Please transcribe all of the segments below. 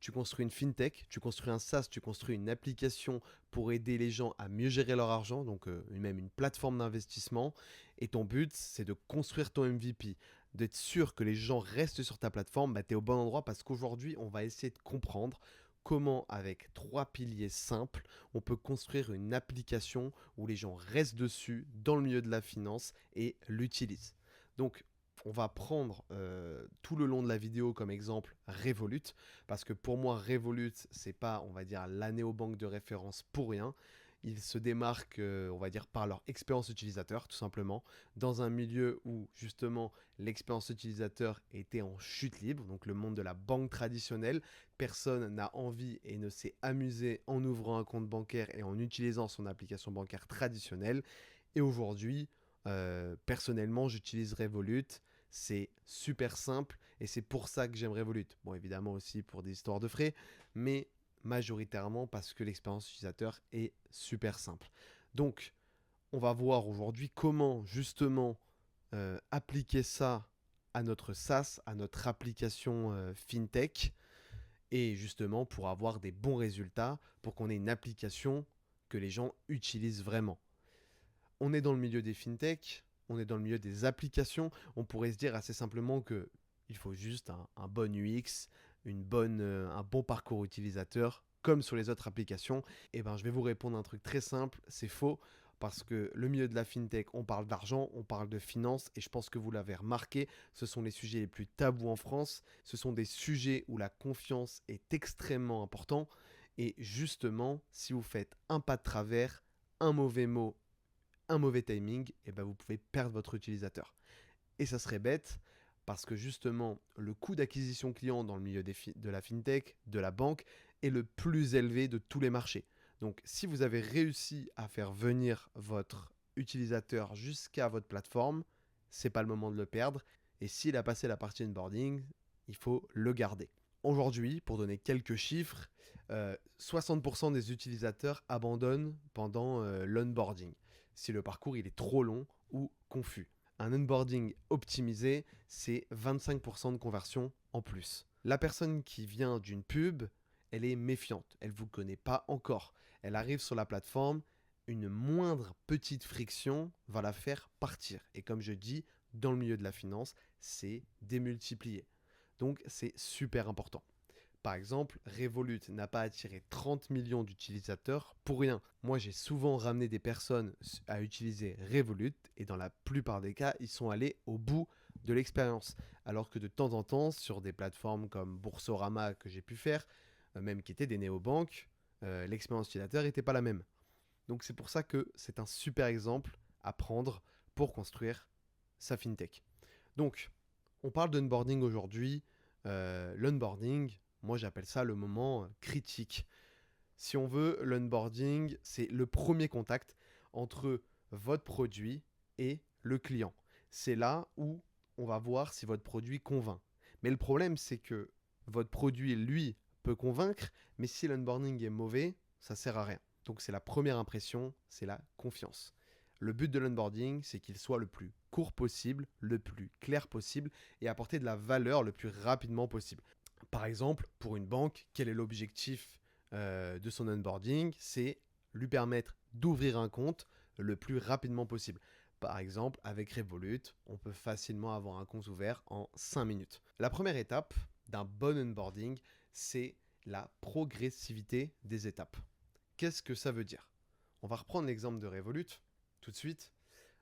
Tu construis une fintech, tu construis un SaaS, tu construis une application pour aider les gens à mieux gérer leur argent, donc même une plateforme d'investissement. Et ton but, c'est de construire ton MVP, d'être sûr que les gens restent sur ta plateforme. Bah, tu es au bon endroit parce qu'aujourd'hui, on va essayer de comprendre comment, avec 3 piliers simples, on peut construire une application où les gens restent dessus dans le milieu de la finance et l'utilisent. Donc, on va prendre tout le long de la vidéo comme exemple Revolut, parce que pour moi, Revolut, c'est pas, on va dire, la néobanque de référence pour rien. Ils se démarquent, on va dire, par leur expérience utilisateur, tout simplement, dans un milieu où, justement, l'expérience utilisateur était en chute libre, donc le monde de la banque traditionnelle. Personne n'a envie et ne s'est amusé en ouvrant un compte bancaire et en utilisant son application bancaire traditionnelle. Et aujourd'hui, personnellement, j'utilise Revolut. C'est super simple et c'est pour ça que j'aime Revolut. Bon, évidemment aussi pour des histoires de frais, mais majoritairement parce que l'expérience utilisateur est super simple. Donc, on va voir aujourd'hui comment justement appliquer ça à notre SaaS, à notre application FinTech, et justement pour avoir des bons résultats, pour qu'on ait une application que les gens utilisent vraiment. On est dans le milieu des FinTech, on est dans le milieu des applications, on pourrait se dire assez simplement que il faut juste un bon UX, un bon parcours utilisateur, comme sur les autres applications. Et ben, je vais vous répondre un truc très simple, c'est faux, parce que le milieu de la FinTech, on parle d'argent, on parle de finance, et je pense que vous l'avez remarqué, ce sont les sujets les plus tabous en France, ce sont des sujets où la confiance est extrêmement importante, et justement, si vous faites un pas de travers, un mauvais mot, un mauvais timing, et ben vous pouvez perdre votre utilisateur. Et ça serait bête parce que justement, le coût d'acquisition client dans le milieu de la fintech, de la banque, est le plus élevé de tous les marchés. Donc si vous avez réussi à faire venir votre utilisateur jusqu'à votre plateforme, c'est pas le moment de le perdre. Et s'il a passé la partie onboarding, il faut le garder. Aujourd'hui, pour donner quelques chiffres, 60% des utilisateurs abandonnent pendant l'onboarding, si le parcours il est trop long ou confus. Un onboarding optimisé, c'est 25% de conversion en plus. La personne qui vient d'une pub, elle est méfiante, elle ne vous connaît pas encore. Elle arrive sur la plateforme, une moindre petite friction va la faire partir. Et comme je dis, dans le milieu de la finance, c'est démultiplié. Donc c'est super important. Par exemple, Revolut n'a pas attiré 30 millions d'utilisateurs pour rien. Moi, j'ai souvent ramené des personnes à utiliser Revolut et dans la plupart des cas, ils sont allés au bout de l'expérience. Alors que de temps en temps, sur des plateformes comme Boursorama que j'ai pu faire, même qui étaient des néobanques, l'expérience utilisateur n'était pas la même. Donc c'est pour ça que c'est un super exemple à prendre pour construire sa fintech. Donc, on parle d'onboarding aujourd'hui. L'onboarding, moi j'appelle ça le moment critique. Si on veut, l'onboarding, c'est le premier contact entre votre produit et le client. C'est là où on va voir si votre produit convainc. Mais le problème, c'est que votre produit, lui, peut convaincre, mais si l'onboarding est mauvais, ça sert à rien. Donc c'est la première impression, c'est la confiance. Le but de l'onboarding, c'est qu'il soit le plus court possible, le plus clair possible et apporter de la valeur le plus rapidement possible. Par exemple, pour une banque, quel est l'objectif de son onboarding? C'est lui permettre d'ouvrir un compte le plus rapidement possible. Par exemple, avec Revolut, on peut facilement avoir un compte ouvert en 5 minutes. La première étape d'un bon onboarding, c'est la progressivité des étapes. Qu'est-ce que ça veut dire? On va reprendre l'exemple de Revolut tout de suite.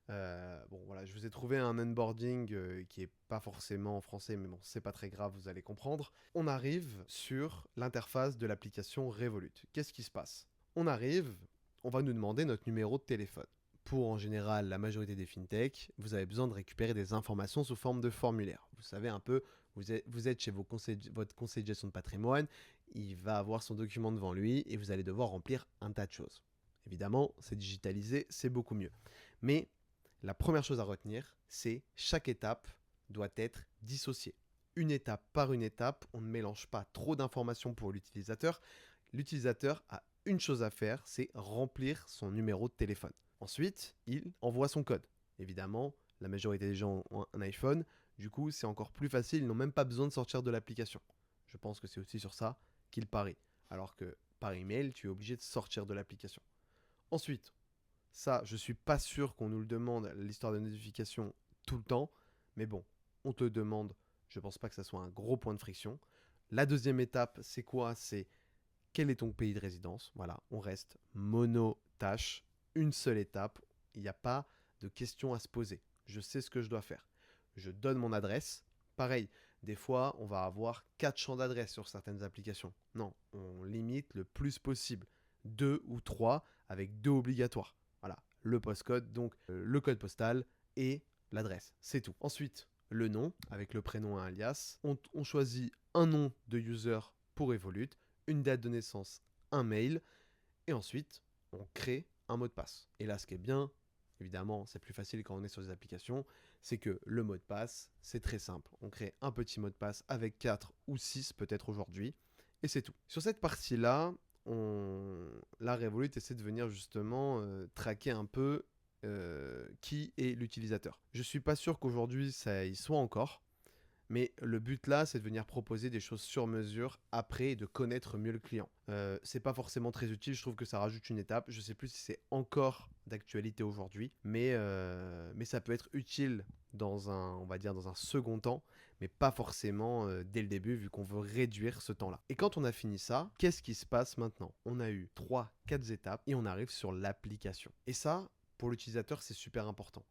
Bon, voilà, je vous ai trouvé un onboarding qui est pas forcément en français, mais bon, c'est pas très grave, vous allez comprendre. On arrive sur l'interface de l'application Revolut. Qu'est-ce qui se passe? On arrive, on va nous demander notre numéro de téléphone. Pour en général la majorité des fintechs, vous avez besoin de récupérer des informations sous forme de formulaire. Vous savez un peu, vous êtes chez votre conseiller de gestion de patrimoine, il va avoir son document devant lui et vous allez devoir remplir un tas de choses. Évidemment, c'est digitalisé, c'est beaucoup mieux. Mais la première chose à retenir, c'est chaque étape doit être dissociée. Une étape par une étape, on ne mélange pas trop d'informations pour l'utilisateur. L'utilisateur a une chose à faire, c'est remplir son numéro de téléphone. Ensuite, il envoie son code. Évidemment, la majorité des gens ont un iPhone, du coup c'est encore plus facile, ils n'ont même pas besoin de sortir de l'application. Je pense que c'est aussi sur ça qu'il parie. Alors que par email, tu es obligé de sortir de l'application. Ensuite, ça, je suis pas sûr qu'on nous le demande, l'histoire de notification, tout le temps. Mais bon, on te le demande. Je pense pas que ça soit un gros point de friction. La deuxième étape, c'est quoi? C'est quel est ton pays de résidence? Voilà, on reste mono-tâche, une seule étape. Il n'y a pas de questions à se poser. Je sais ce que je dois faire. Je donne mon adresse. Pareil, des fois, on va avoir 4 champs d'adresse sur certaines applications. Non, on limite le plus possible. 2 ou 3 avec 2 obligatoires. Voilà, le postcode, donc le code postal et l'adresse. C'est tout. Ensuite, le nom avec le prénom et un alias. On choisit un nom de user pour Evolute, une date de naissance, un mail, et ensuite, on crée un mot de passe. Et là, ce qui est bien, évidemment, c'est plus facile quand on est sur des applications, c'est que le mot de passe, c'est très simple. On crée un petit mot de passe avec 4 ou 6 peut-être aujourd'hui, et c'est tout. Sur cette partie-là, la Revolut essaie de venir justement traquer un peu qui est l'utilisateur. Je suis pas sûr qu'aujourd'hui ça y soit encore, mais le but là, c'est de venir proposer des choses sur mesure après et de connaître mieux le client. C'est pas forcément très utile, je trouve que ça rajoute une étape. Je sais plus si c'est encore d'actualité aujourd'hui, mais ça peut être utile dans un, on va dire, dans un second temps, mais pas forcément dès le début vu qu'on veut réduire ce temps-là. Et quand on a fini ça, qu'est-ce qui se passe maintenant? On a eu 3-4 étapes et on arrive sur l'application. Et ça, pour l'utilisateur, c'est super important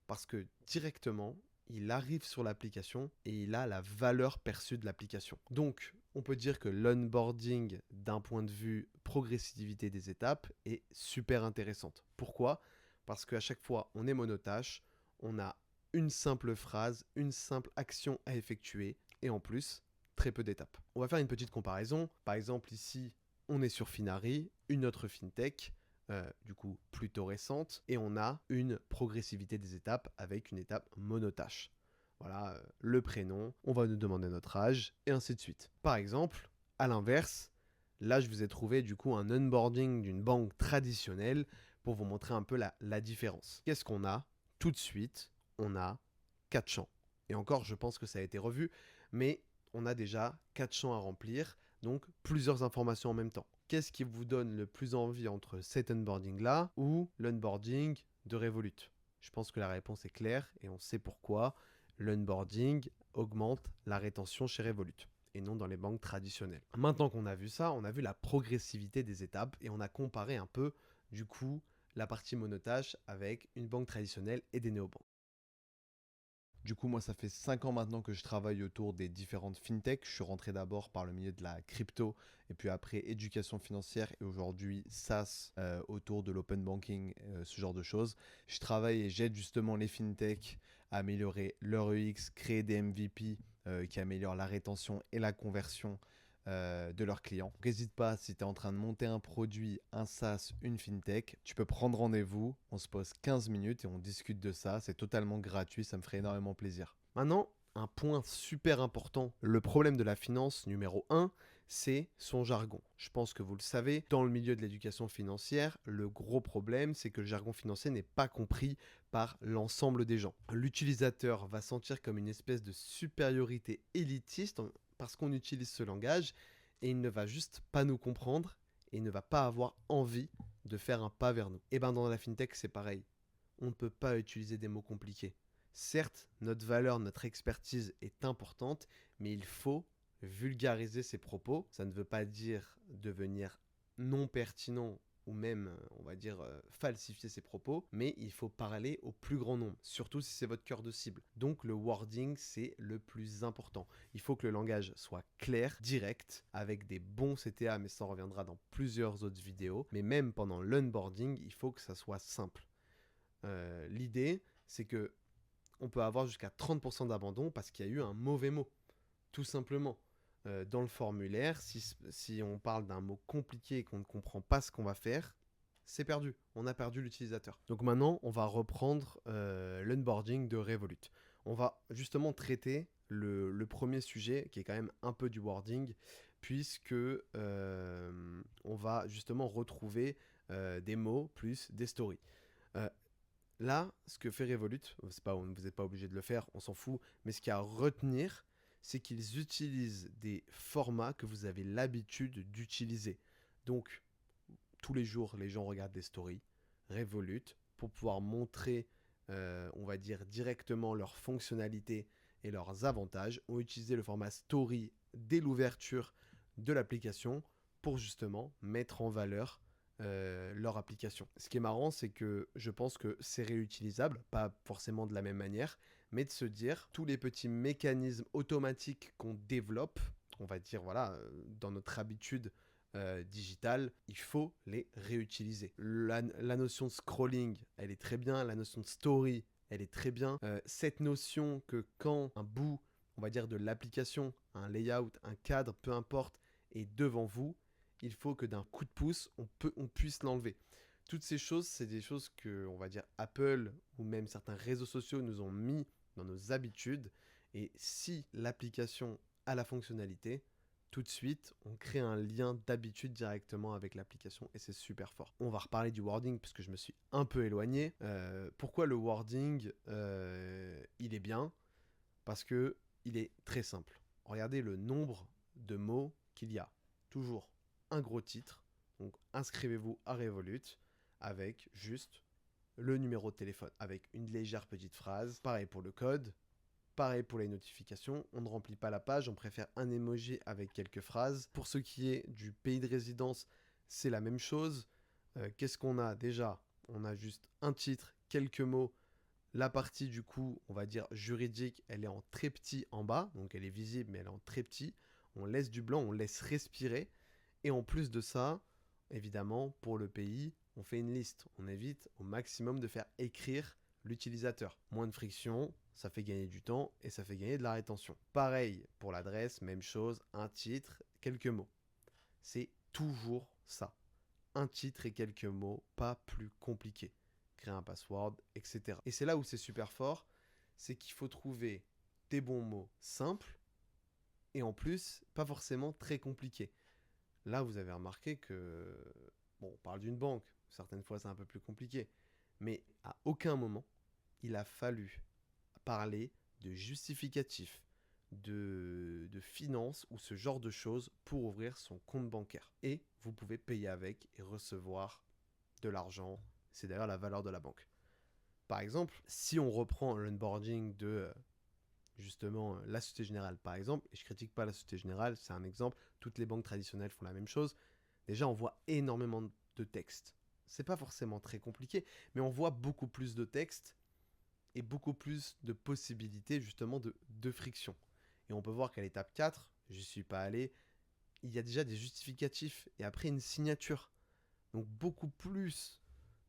parce que directement, il arrive sur l'application et il a la valeur perçue de l'application. Donc, on peut dire que l'onboarding, d'un point de vue progressivité des étapes, est super intéressante. Pourquoi? Parce qu'à chaque fois, on est monotâche, on a une simple phrase, une simple action à effectuer, et en plus, très peu d'étapes. On va faire une petite comparaison. Par exemple, ici, on est sur Finari, une autre fintech, du coup plutôt récente, et on a une progressivité des étapes avec une étape monotâche. Voilà, le prénom, on va nous demander notre âge, et ainsi de suite. Par exemple, à l'inverse, là je vous ai trouvé du coup un onboarding d'une banque traditionnelle pour vous montrer un peu la différence. Qu'est-ce qu'on a? Tout de suite, on a 4 champs. Et encore, je pense que ça a été revu, mais on a déjà 4 champs à remplir, donc plusieurs informations en même temps. Qu'est-ce qui vous donne le plus envie entre cet onboarding-là ou l'onboarding de Revolut? Je pense que la réponse est claire et on sait pourquoi. L'onboarding augmente la rétention chez Revolut et non dans les banques traditionnelles. Maintenant qu'on a vu ça, on a vu la progressivité des étapes et on a comparé un peu, du coup, la partie monotâche avec une banque traditionnelle et des néobanques. Du coup, moi, ça fait 5 ans maintenant que je travaille autour des différentes fintechs. Je suis rentré d'abord par le milieu de la crypto et puis après éducation financière et aujourd'hui SaaS autour de l'open banking, ce genre de choses. Je travaille et j'aide justement les fintechs à améliorer leur UX, créer des MVP qui améliorent la rétention et la conversion de leurs clients. N'hésite pas, si tu es en train de monter un produit, un SaaS, une fintech, tu peux prendre rendez-vous, on se pose 15 minutes et on discute de ça. C'est totalement gratuit, ça me ferait énormément plaisir. Maintenant, un point super important, le problème de la finance numéro 1, c'est son jargon. Je pense que vous le savez, dans le milieu de l'éducation financière, le gros problème, c'est que le jargon financier n'est pas compris par l'ensemble des gens. L'utilisateur va sentir comme une espèce de supériorité élitiste parce qu'on utilise ce langage et il ne va juste pas nous comprendre et il ne va pas avoir envie de faire un pas vers nous. Et bien dans la fintech, c'est pareil. On ne peut pas utiliser des mots compliqués. Certes, notre valeur, notre expertise est importante, mais il faut vulgariser ses propos. Ça ne veut pas dire devenir non pertinent ou même, on va dire, falsifier ses propos, mais il faut parler au plus grand nombre, surtout si c'est votre cœur de cible. Donc le wording, c'est le plus important. Il faut que le langage soit clair, direct, avec des bons CTA, mais ça en reviendra dans plusieurs autres vidéos. Mais même pendant l'onboarding, il faut que ça soit simple. L'idée, c'est que on peut avoir jusqu'à 30% d'abandon parce qu'il y a eu un mauvais mot, tout simplement. Dans le formulaire, si on parle d'un mot compliqué et qu'on ne comprend pas ce qu'on va faire, c'est perdu. On a perdu l'utilisateur. Donc maintenant, on va reprendre l'onboarding de Revolut. On va justement traiter le premier sujet qui est quand même un peu du wording, puisque on va justement retrouver des mots plus des stories. Là, ce que fait Revolut, vous n'êtes pas obligé de le faire, on s'en fout, mais ce qu'il y a à retenir, c'est qu'ils utilisent des formats que vous avez l'habitude d'utiliser. Donc, tous les jours, les gens regardent des stories Revolut pour pouvoir montrer, on va dire, directement leurs fonctionnalités et leurs avantages, ont utilisé le format story dès l'ouverture de l'application pour justement mettre en valeur leur application. Ce qui est marrant, c'est que je pense que c'est réutilisable, pas forcément de la même manière, mais de se dire tous les petits mécanismes automatiques qu'on développe, on va dire voilà, dans notre habitude digitale, il faut les réutiliser. La notion de scrolling, elle est très bien, la notion de story, elle est très bien. Cette notion que quand un bout, on va dire de l'application, un layout, un cadre, peu importe, est devant vous, il faut que d'un coup de pouce, on puisse l'enlever. Toutes ces choses, c'est des choses que, on va dire, Apple ou même certains réseaux sociaux nous ont mis dans nos habitudes. Et si l'application a la fonctionnalité, tout de suite, on crée un lien d'habitude directement avec l'application et c'est super fort. On va reparler du wording parce que je me suis un peu éloigné. Pourquoi le wording, il est bien? Parce que il est très simple. Regardez le nombre de mots qu'il y a. Toujours un gros titre. Donc inscrivez-vous à Revolut avec juste le numéro de téléphone, avec une légère petite phrase. Pareil pour le code. Pareil pour les notifications, on ne remplit pas la page, on préfère un emoji avec quelques phrases. Pour ce qui est du pays de résidence, c'est la même chose. Qu'est-ce qu'on a déjà? On a juste un titre, quelques mots. La partie du coup, on va dire juridique, elle est en très petit en bas, donc elle est visible mais elle est en très petit. On laisse du blanc, on laisse respirer. Et en plus de ça, évidemment, pour le pays, on fait une liste. On évite au maximum de faire écrire l'utilisateur. Moins de friction, ça fait gagner du temps et ça fait gagner de la rétention. Pareil pour l'adresse, même chose, un titre, quelques mots. C'est toujours ça. Un titre et quelques mots, pas plus compliqué. Créer un password, etc. Et c'est là où c'est super fort, c'est qu'il faut trouver des bons mots simples et en plus, pas forcément très compliqués. Là, vous avez remarqué que, bon, on parle d'une banque, certaines fois c'est un peu plus compliqué, mais à aucun moment, il a fallu parler de justificatif, de finances ou ce genre de choses pour ouvrir son compte bancaire. Et vous pouvez payer avec et recevoir de l'argent. C'est d'ailleurs la valeur de la banque. Par exemple, si on reprend l'onboarding de justement la Société Générale par exemple, et je critique pas la Société Générale, c'est un exemple, toutes les banques traditionnelles font la même chose. Déjà, on voit énormément de texte. C'est pas forcément très compliqué, mais on voit beaucoup plus de texte et beaucoup plus de possibilités justement de friction. Et on peut voir qu'à l'étape 4, j'y suis pas allé, il y a déjà des justificatifs et après une signature. Donc beaucoup plus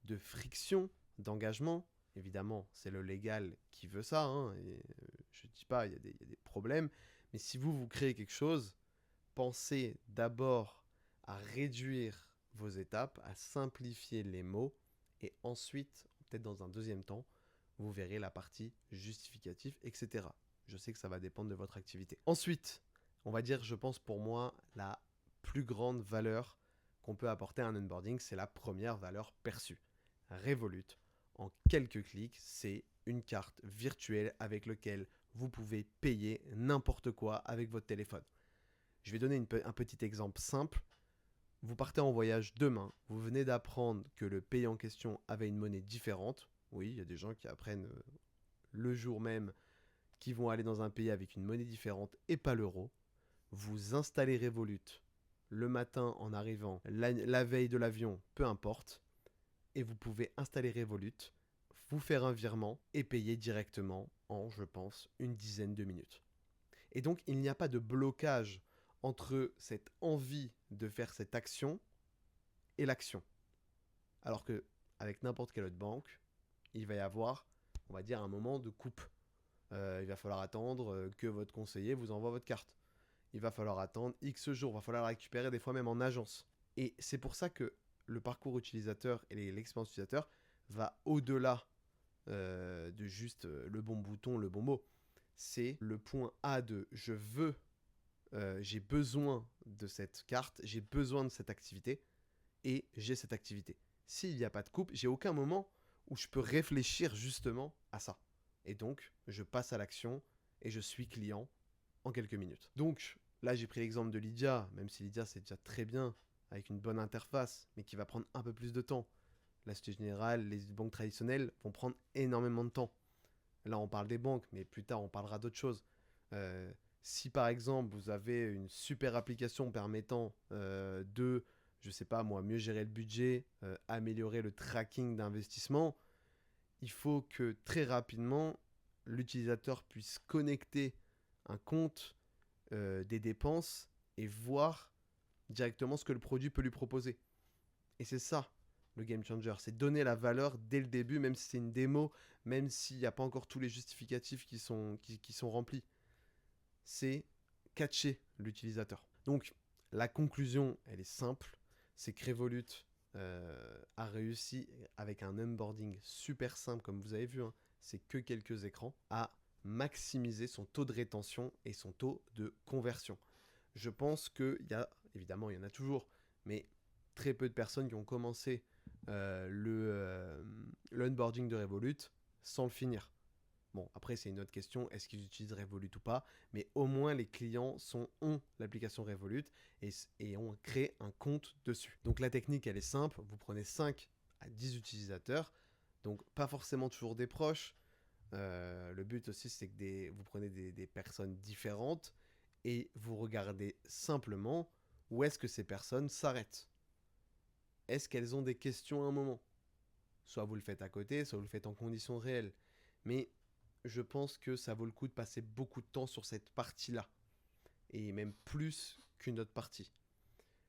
de friction, d'engagement. Évidemment, c'est le légal qui veut ça, hein, et je ne dis pas, il y a des problèmes, mais si vous créez quelque chose, pensez d'abord à réduire vos étapes, à simplifier les mots, et ensuite, peut-être dans un deuxième temps, vous verrez la partie justificative, etc. Je sais que ça va dépendre de votre activité. Ensuite, on va dire, je pense pour moi, la plus grande valeur qu'on peut apporter à un onboarding, c'est la première valeur perçue. Revolut, en quelques clics, c'est une carte virtuelle avec laquelle vous pouvez payer n'importe quoi avec votre téléphone. Je vais donner un petit exemple simple. Vous partez en voyage demain, vous venez d'apprendre que le pays en question avait une monnaie différente. Oui, il y a des gens qui apprennent le jour même qu'ils vont aller dans un pays avec une monnaie différente et pas l'euro. Vous installez Revolut le matin en arrivant, la veille de l'avion, peu importe, et vous pouvez installer Revolut, vous faire un virement et payer directement en, je pense, une dizaine de minutes. Et donc, il n'y a pas de blocage entre cette envie de faire cette action et l'action. Alors que avec n'importe quelle autre banque, il va y avoir, on va dire, un moment de coupe. Il va falloir attendre que votre conseiller vous envoie votre carte. Il va falloir attendre X jours, il va falloir la récupérer des fois même en agence. Et c'est pour ça que le parcours utilisateur et l'expérience utilisateur va au-delà de juste le bon bouton, le bon mot. C'est le point A de je veux, j'ai besoin de cette carte, j'ai besoin de cette activité et j'ai cette activité. S'il n'y a pas de coupe, j'ai aucun moment où je peux réfléchir justement à ça. Et donc, je passe à l'action et je suis client en quelques minutes. Donc là, j'ai pris l'exemple de Lydia, même si Lydia, c'est déjà très bien, avec une bonne interface, mais qui va prendre un peu plus de temps. La Société Générale, les banques traditionnelles vont prendre énormément de temps. Là, on parle des banques, mais plus tard, on parlera d'autres choses. Si par exemple, vous avez une super application permettant de, je sais pas moi, mieux gérer le budget, améliorer le tracking d'investissement, il faut que très rapidement, l'utilisateur puisse connecter un compte, des dépenses et voir directement ce que le produit peut lui proposer. Et c'est ça, le game changer. C'est donner la valeur dès le début, même si c'est une démo, même s'il n'y a pas encore tous les justificatifs qui sont remplis. C'est catcher l'utilisateur. Donc, la conclusion, elle est simple. C'est que Revolut a réussi, avec un onboarding super simple, comme vous avez vu, hein, c'est que quelques écrans, à maximiser son taux de rétention et son taux de conversion. Je pense qu'il y a, évidemment, il y en a toujours, mais très peu de personnes qui ont commencé l'onboarding de Revolut sans le finir. Bon, après, c'est une autre question, est-ce qu'ils utilisent Revolut ou pas, mais au moins les clients ont l'application Revolut et ont créé un compte dessus. Donc la technique, elle est simple, vous prenez 5 à 10 utilisateurs, donc pas forcément toujours des proches. Le but aussi, c'est que vous prenez des personnes différentes et vous regardez simplement où est-ce que ces personnes s'arrêtent. Est-ce qu'elles ont des questions à un moment? Soit vous le faites à côté, soit vous le faites en conditions réelles. Mais je pense que ça vaut le coup de passer beaucoup de temps sur cette partie-là. Et même plus qu'une autre partie.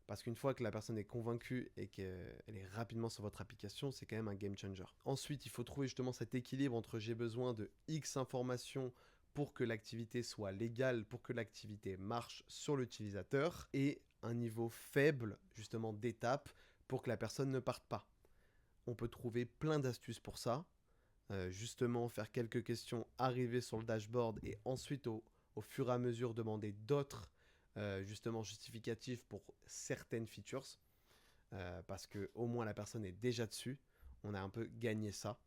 Parce qu'une fois que la personne est convaincue et qu'elle est rapidement sur votre application, c'est quand même un game changer. Ensuite, il faut trouver justement cet équilibre entre j'ai besoin de X informations pour que l'activité soit légale, pour que l'activité marche sur l'utilisateur, et un niveau faible justement d'étapes pour que la personne ne parte pas. On peut trouver plein d'astuces pour ça. Justement, faire quelques questions, arriver sur le dashboard et ensuite au fur et à mesure demander d'autres justement justificatifs pour certaines features. Parce que au moins la personne est déjà dessus. On a un peu gagné ça.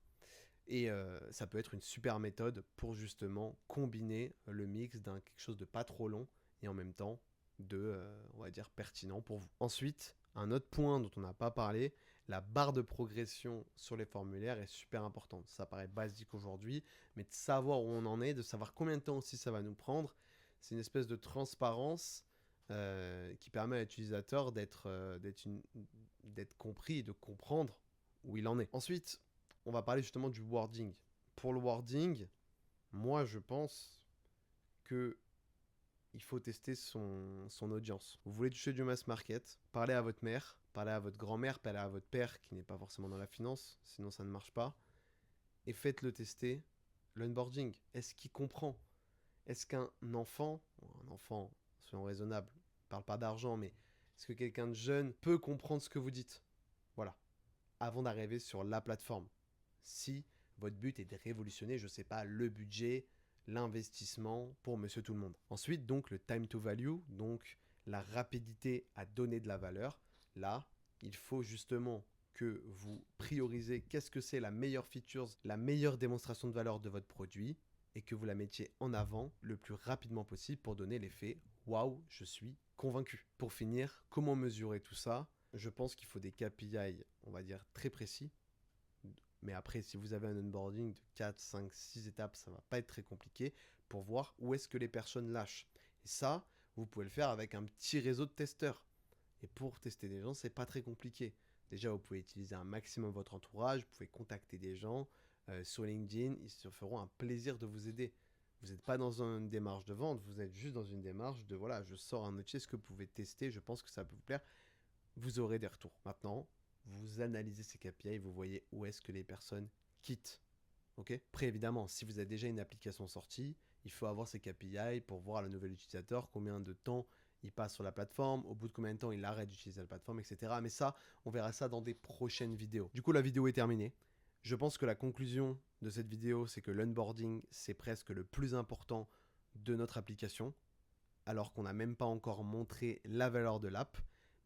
Et ça peut être une super méthode pour justement combiner le mix d'un quelque chose de pas trop long et en même temps de, on va dire, pertinent pour vous. Ensuite, un autre point dont on n'a pas parlé, la barre de progression sur les formulaires est super importante. Ça paraît basique aujourd'hui, mais de savoir où on en est, de savoir combien de temps aussi ça va nous prendre, c'est une espèce de transparence qui permet à l'utilisateur d'être compris et de comprendre où il en est. Ensuite, on va parler justement du wording. Pour le wording, moi je pense que il faut tester son audience. Vous voulez toucher du mass market, parlez à votre mère, parlez à votre grand-mère, parlez à votre père qui n'est pas forcément dans la finance, sinon ça ne marche pas, et faites-le tester l'onboarding. Est-ce qu'il comprend? Est-ce qu'un enfant, soyons raisonnables, ne parle pas d'argent, mais est-ce que quelqu'un de jeune peut comprendre ce que vous dites? Voilà, avant d'arriver sur la plateforme. Si votre but est de révolutionner, je ne sais pas, le budget, l'investissement pour monsieur tout le monde. Ensuite, donc, le time to value, donc la rapidité à donner de la valeur. Là, il faut justement que vous priorisez qu'est-ce que c'est la meilleure feature, la meilleure démonstration de valeur de votre produit et que vous la mettiez en avant le plus rapidement possible pour donner l'effet « Waouh, je suis convaincu ». Pour finir, comment mesurer tout ça? Je pense qu'il faut des KPI, on va dire, très précis. Mais après, si vous avez un onboarding de 4, 5, 6 étapes, ça ne va pas être très compliqué pour voir où est-ce que les personnes lâchent. Et ça, vous pouvez le faire avec un petit réseau de testeurs. Et pour tester des gens, c'est pas très compliqué. Déjà, vous pouvez utiliser un maximum votre entourage, vous pouvez contacter des gens sur LinkedIn, ils se feront un plaisir de vous aider. Vous n'êtes pas dans une démarche de vente, vous êtes juste dans une démarche de voilà, je sors un outil, est-ce que vous pouvez tester, je pense que ça peut vous plaire. Vous aurez des retours. Maintenant, vous analysez ces KPI et vous voyez où est-ce que les personnes quittent. Ok. Après, évidemment, si vous avez déjà une application sortie, il faut avoir ces KPI pour voir le nouvel utilisateur, combien de temps il passe sur la plateforme, au bout de combien de temps il arrête d'utiliser la plateforme, etc. Mais ça, on verra ça dans des prochaines vidéos. Du coup, la vidéo est terminée. Je pense que la conclusion de cette vidéo, c'est que l'onboarding, c'est presque le plus important de notre application, alors qu'on n'a même pas encore montré la valeur de l'app.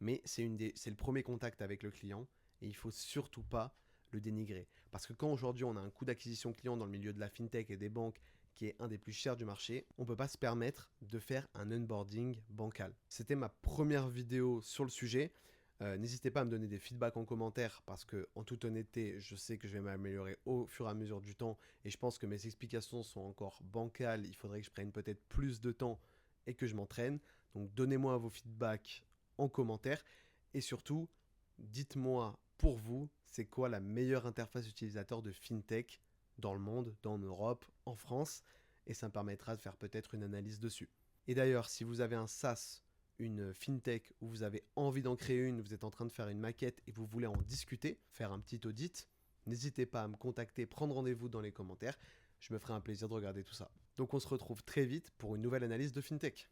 Mais c'est le premier contact avec le client et il ne faut surtout pas le dénigrer. Parce que quand aujourd'hui on a un coût d'acquisition client dans le milieu de la fintech et des banques qui est un des plus chers du marché, on ne peut pas se permettre de faire un onboarding bancal. C'était ma première vidéo sur le sujet. N'hésitez pas à me donner des feedbacks en commentaire parce que, en toute honnêteté, je sais que je vais m'améliorer au fur et à mesure du temps et je pense que mes explications sont encore bancales. Il faudrait que je prenne peut-être plus de temps et que je m'entraîne. Donc donnez-moi vos feedbacks en commentaire et surtout, dites-moi pour vous, c'est quoi la meilleure interface utilisateur de FinTech dans le monde, en Europe, en France, et ça me permettra de faire peut-être une analyse dessus. Et d'ailleurs, si vous avez un SaaS, une FinTech, ou vous avez envie d'en créer une, vous êtes en train de faire une maquette et vous voulez en discuter, faire un petit audit, n'hésitez pas à me contacter, prendre rendez-vous dans les commentaires, je me ferai un plaisir de regarder tout ça. Donc on se retrouve très vite pour une nouvelle analyse de FinTech.